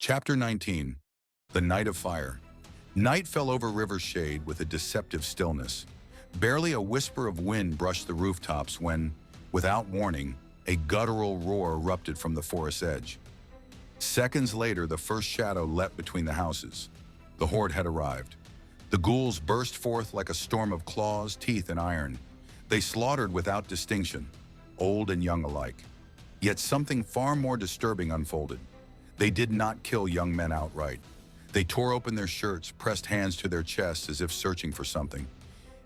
Chapter 19. The Night of Fire. Night fell over Rivershade with a deceptive stillness. Barely a whisper of wind brushed the rooftops when, without warning, a guttural roar erupted from the forest's edge. Seconds later, the first shadow leapt between the houses. The Horde had arrived. The Ghüls burst forth like a storm of claws, teeth, and iron. They slaughtered without distinction, old and young alike. Yet something far more disturbing unfolded. They did not kill young men outright. They tore open their shirts, pressed hands to their chests as if searching for something.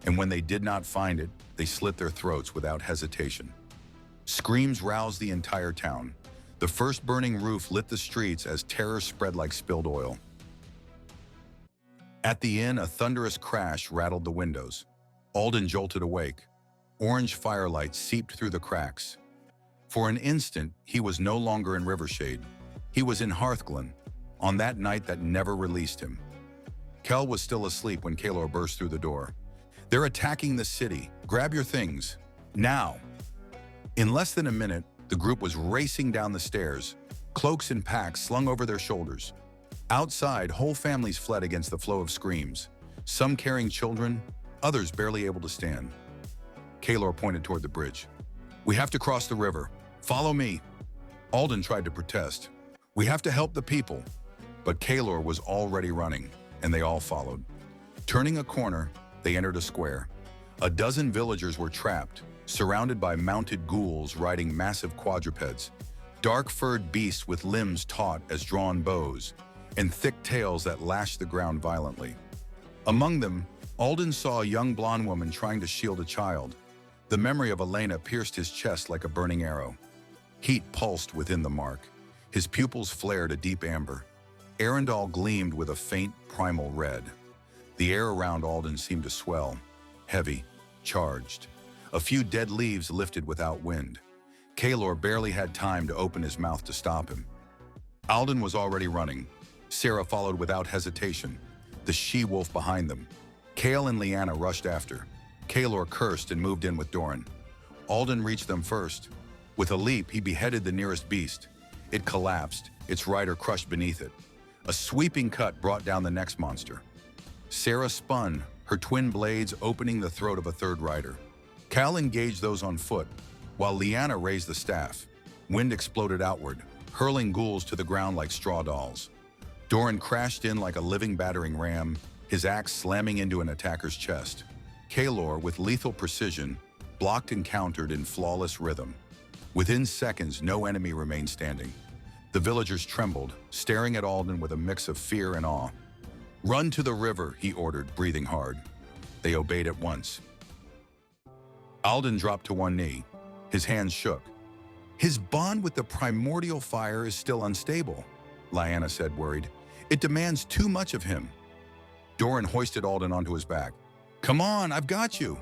And when they did not find it, they slit their throats without hesitation. Screams roused the entire town. The first burning roof lit the streets as terror spread like spilled oil. At the inn, a thunderous crash rattled the windows. Alden jolted awake. Orange firelight seeped through the cracks. For an instant, he was no longer in Rivershade. He was in Hearthglen, on that night that never released him. Kael was still asleep when Kaelor burst through the door. "They're attacking the city. Grab your things. Now!" In less than a minute, the group was racing down the stairs, cloaks and packs slung over their shoulders. Outside, whole families fled against the flow of screams, some carrying children, others barely able to stand. Kaelor pointed toward the bridge. "We have to cross the river. Follow me." Alden tried to protest. "We have to help the people." But Kaelor was already running, and they all followed. Turning a corner, they entered a square. A dozen villagers were trapped, surrounded by mounted Ghüls riding massive quadrupeds, dark-furred beasts with limbs taut as drawn bows, and thick tails that lashed the ground violently. Among them, Alden saw a young blonde woman trying to shield a child. The memory of Lyanna pierced his chest like a burning arrow. Heat pulsed within the mark. His pupils flared a deep amber. Arundel gleamed with a faint, primal red. The air around Alden seemed to swell, heavy, charged. A few dead leaves lifted without wind. Kaelor barely had time to open his mouth to stop him. Alden was already running. Serah followed without hesitation, the she-wolf behind them. Kael and Lyanna rushed after. Kaelor cursed and moved in with Doran. Alden reached them first. With a leap, he beheaded the nearest beast. It collapsed, its rider crushed beneath it. A sweeping cut brought down the next monster. Serah spun, her twin blades opening the throat of a third rider. Kael engaged those on foot, while Lyanna raised the staff. Wind exploded outward, hurling Ghüls to the ground like straw dolls. Doran crashed in like a living battering ram, his axe slamming into an attacker's chest. Kaelor, with lethal precision, blocked and countered in flawless rhythm. Within seconds, no enemy remained standing. The villagers trembled, staring at Alden with a mix of fear and awe. "Run to the river," he ordered, breathing hard. They obeyed at once. Alden dropped to one knee. His hands shook. "His bond with the primordial fire is still unstable," Lyanna said, worried. "It demands too much of him." Doran hoisted Alden onto his back. "Come on, I've got you."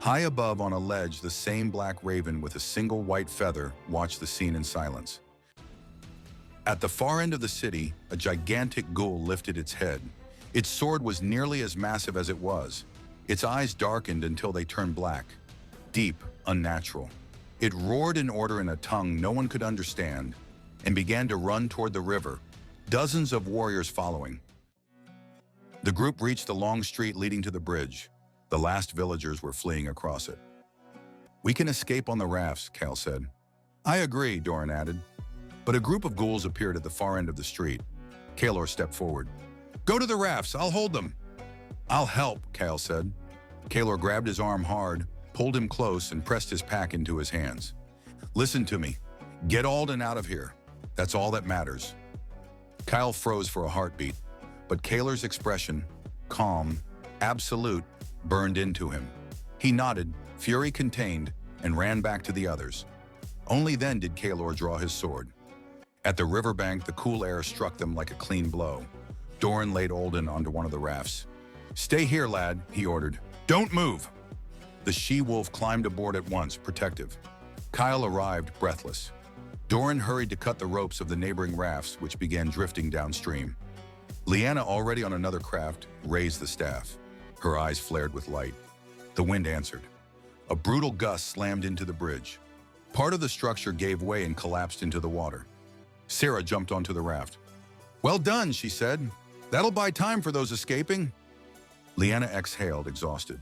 High above on a ledge, the same black raven with a single white feather watched the scene in silence. At the far end of the city, a gigantic Ghül lifted its head. Its sword was nearly as massive as it was. Its eyes darkened until they turned black. Deep, unnatural. It roared an order in a tongue no one could understand and began to run toward the river, dozens of warriors following. The group reached the long street leading to the bridge. The last villagers were fleeing across it. "We can escape on the rafts," Kael said. "I agree," Doran added. But a group of Ghüls appeared at the far end of the street. Kaelor stepped forward. "Go to the rafts, I'll hold them." "I'll help," Kael said. Kaelor grabbed his arm hard, pulled him close, and pressed his pack into his hands. "Listen to me. Get Alden out of here. That's all that matters." Kael froze for a heartbeat, but Kaelor's expression, calm, absolute, burned into him. He nodded, fury contained, and ran back to the others. Only then did Kaelor draw his sword. At the riverbank, the cool air struck them like a clean blow. Doran laid Alden onto one of the rafts. "Stay here, lad," he ordered. "Don't move." The she-wolf climbed aboard at once, protective. Kael arrived, breathless. Doran hurried to cut the ropes of the neighboring rafts, which began drifting downstream. Lyanna, already on another craft, raised the staff. Her eyes flared with light. The wind answered. A brutal gust slammed into the bridge. Part of the structure gave way and collapsed into the water. Serah jumped onto the raft. Well done, she said. That'll buy time for those escaping. Lyanna exhaled, exhausted.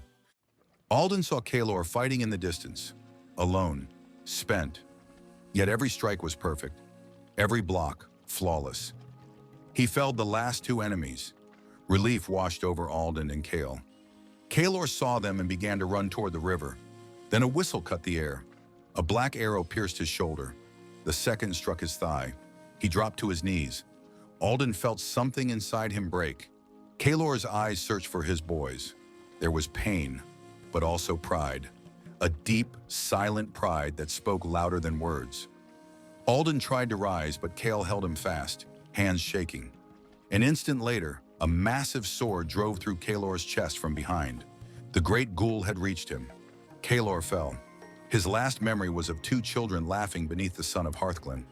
Alden saw Kaelor fighting in the distance, alone, spent. Yet every strike was perfect, every block flawless. He felled the last two enemies. Relief washed over Alden and Kael. Kaelor saw them and began to run toward the river. Then a whistle cut the air. A black arrow pierced his shoulder. The second struck his thigh. He dropped to his knees. Alden felt something inside him break. Kaelor's eyes searched for his boys. There was pain, but also pride. A deep, silent pride that spoke louder than words. Alden tried to rise, but Kael held him fast, hands shaking. An instant later, a massive sword drove through Kaelor's chest from behind. The great Ghül had reached him. Kaelor fell. His last memory was of two children laughing beneath the sun of Hearthglen.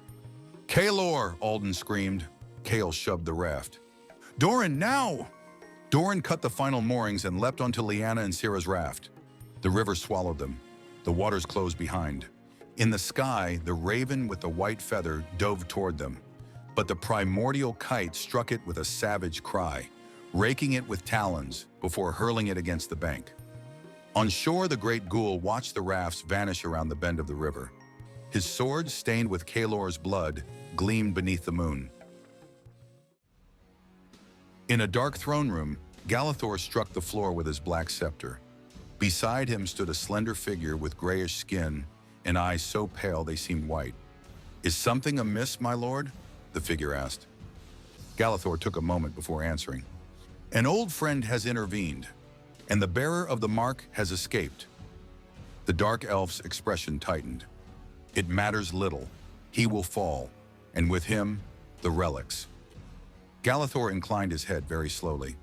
"Kaelor!" Alden screamed. Kael shoved the raft. "Doran, now!" Doran cut the final moorings and leapt onto Lyanna and Serah's raft. The river swallowed them. The waters closed behind. In the sky, the raven with the white feather dove toward them. But the primordial kite struck it with a savage cry, raking it with talons before hurling it against the bank. On shore, the great Ghül watched the rafts vanish around the bend of the river. His sword, stained with Kaelor's blood, gleamed beneath the moon. In a dark throne room, Galathor struck the floor with his black scepter. Beside him stood a slender figure with grayish skin and eyes so pale they seemed white. "Is something amiss, my lord?" the figure asked. Galathor took a moment before answering. "An old friend has intervened, and the bearer of the mark has escaped." The dark elf's expression tightened. "It matters little. He will fall, and with him, the relics." Galathor inclined his head very slowly.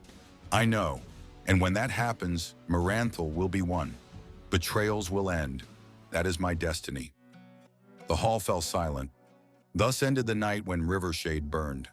"I know, and when that happens, Myranthel will be won. Betrayals will end. That is my destiny." The hall fell silent. Thus ended the night when Rivershade burned.